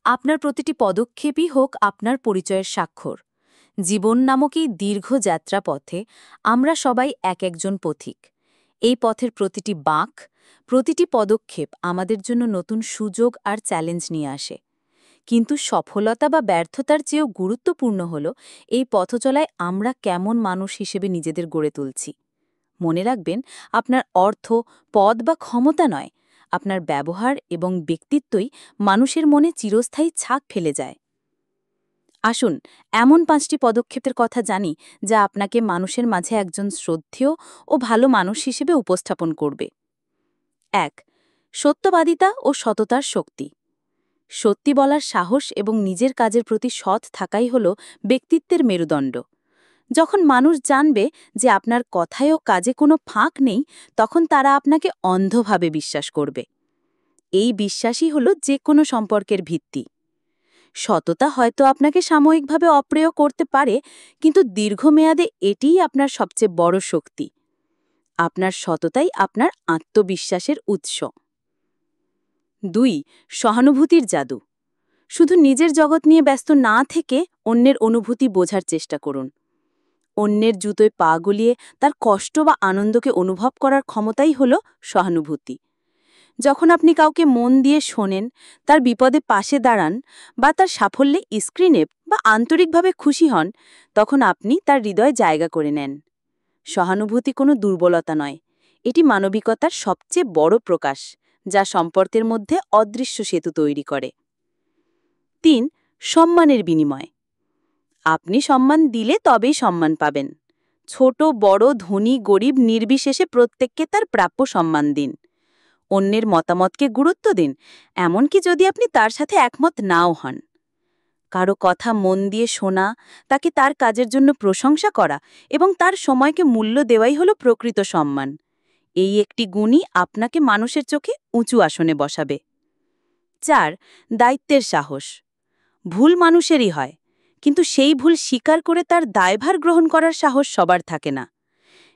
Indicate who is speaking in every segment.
Speaker 1: আপনার প্রতিটি পদক্ষেপই হোক আপনার পরিচয়ের স্বাক্ষর। জীবন নামক এই দীর্ঘ যাত্রাপথে আমরা সবাই এক একজন পথিক। এই পথের প্রতিটি বাঁক, প্রতিটি পদক্ষেপ আমাদের জন্য নতুন সুযোগ আর চ্যালেঞ্জ নিয়ে আসে। কিন্তু সফলতা বা ব্যর্থতার চেয়েও গুরুত্বপূর্ণ হল এই পথচলায় আমরা কেমন মানুষ হিসেবে নিজেদের গড়ে তুলছি। মনে রাখবেন, আপনার অর্থ, পদ বা ক্ষমতা নয়, আপনার ব্যবহার এবং ব্যক্তিত্বই মানুষের মনে চিরস্থায়ী ছাপ ফেলে যায়। আসুন, এমন ৫টি পদক্ষেপের কথা জানি যা আপনাকে মানুষের মাঝে একজন শ্রদ্ধেয় ও ভালো মানুষ হিসেবে উপস্থাপন করবে। ১. সত্যবাদিতা ও সততার শক্তি। সত্যি বলার সাহস এবং নিজের কাজের প্রতি সৎ থাকাই হল ব্যক্তিত্বের মেরুদণ্ড। যখন মানুষ জানবে যে আপনার কথায় ও কাজে কোনো ফাঁক নেই, তখন তারা আপনাকে অন্ধভাবে বিশ্বাস করবে। এই বিশ্বাসই হল যে কোনো সম্পর্কের ভিত্তি। সততা হয়তো আপনাকে সাময়িকভাবে অপ্রিয় করতে পারে, কিন্তু দীর্ঘমেয়াদে এটিই আপনার সবচেয়ে বড় শক্তি। আপনার সততাই আপনার আত্মবিশ্বাসের উৎস। ২. সহানুভূতির জাদু। শুধু নিজের জগৎ নিয়ে ব্যস্ত না থেকে অন্যের অনুভূতি বোঝার চেষ্টা করুন। অন্যের জুতোয় পা গলিয়ে তার কষ্ট বা আনন্দকে অনুভব করার ক্ষমতাই হল সহানুভূতি। যখন আপনি কাউকে মন দিয়ে শোনেন, তার বিপদে পাশে দাঁড়ান বা তার সাফল্যে স্ক্রিনে বা আন্তরিকভাবে খুশি হন, তখন আপনি তার হৃদয়ে জায়গা করে নেন। সহানুভূতি কোনো দুর্বলতা নয়, এটি মানবিকতার সবচেয়ে বড় প্রকাশ, যা সম্পর্কের মধ্যে অদৃশ্য সেতু তৈরি করে। ৩. সম্মানের বিনিময়। আপনি সম্মান দিলে তবেই সম্মান পাবেন। ছোট বড়, ধনী গরিব নির্বিশেষে প্রত্যেককে তার প্রাপ্য সম্মান দিন। অন্যের মতামতকে গুরুত্ব দিন, এমনকি যদি আপনি তার সাথে একমত নাও হন। কারো কথা মন দিয়ে শোনা, তাকে তার কাজের জন্য প্রশংসা করা এবং তার সময়কে মূল্য দেওয়াই হল প্রকৃত সম্মান। এই একটি গুণই আপনাকে মানুষের চোখে উঁচু আসনে বসাবে। ৪. দায়িত্বের সাহস। ভুল মানুষেরই হয়, কিন্তু সেই ভুল স্বীকার করে তার দায়ভার গ্রহণ করার সাহস সবার থাকে না।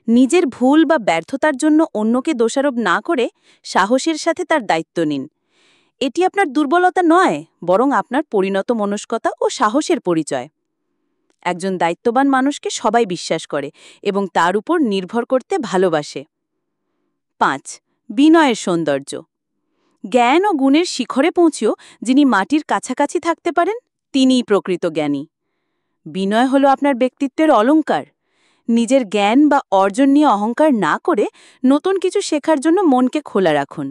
Speaker 1: নিজের ভুল বা ব্যর্থতার জন্য অন্যকে দোষারোপ না করে সাহসের সাথে তার দায়িত্ব নিন। এটি আপনার দুর্বলতা নয়, বরং আপনার পরিণত মনস্কতা ও সাহসের পরিচয়। একজন দায়িত্ববান মানুষকে সবাই বিশ্বাস করে এবং তার উপর নির্ভর করতে ভালোবাসে। ৫. বিনয়ের সৌন্দর্য। জ্ঞান ও গুণের শিখরে পৌঁছেও যিনি মাটির কাছাকাছি থাকতে পারেন, তিনিই প্রকৃত জ্ঞানী। বিনয় হল আপনার ব্যক্তিত্বের অলংকার। নিজের জ্ঞান বা অর্জন নিয়ে অহংকার না করে নতুন কিছু শেখার জন্য মনকে খোলা রাখুন।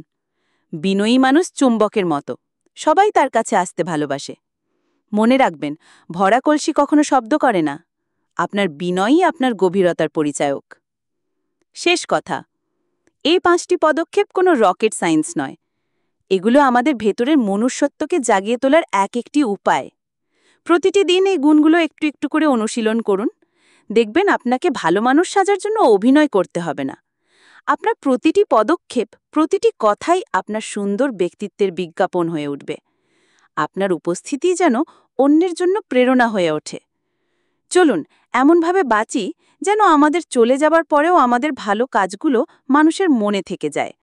Speaker 1: বিনয়ী মানুষ চুম্বকের মতো, সবাই তার কাছে আসতে ভালোবাসে। মনে রাখবেন, ভরা কলসি কখনো শব্দ করে না। আপনার বিনয়ই আপনার গভীরতার পরিচায়ক। শেষ কথা, এই ৫টি পদক্ষেপ কোনো রকেট সায়েন্স নয়। এগুলো আমাদের ভেতরের মনুষ্যত্বকে জাগিয়ে তোলার এক একটি উপায়। প্রতিটি দিন এই গুণগুলো একটু একটু করে অনুশীলন করুন। দেখবেন, আপনাকে ভালো মানুষ সাজার জন্য অভিনয় করতে হবে না। আপনার প্রতিটি পদক্ষেপ, প্রতিটি কথাই আপনার সুন্দর ব্যক্তিত্বের বিজ্ঞাপন হয়ে উঠবে। আপনার উপস্থিতিই যেন অন্যের জন্য প্রেরণা হয়ে ওঠে। চলুন, এমনভাবে বাঁচি যেন আমাদের চলে যাবার পরেও আমাদের ভালো কাজগুলো মানুষের মনে থেকে যায়।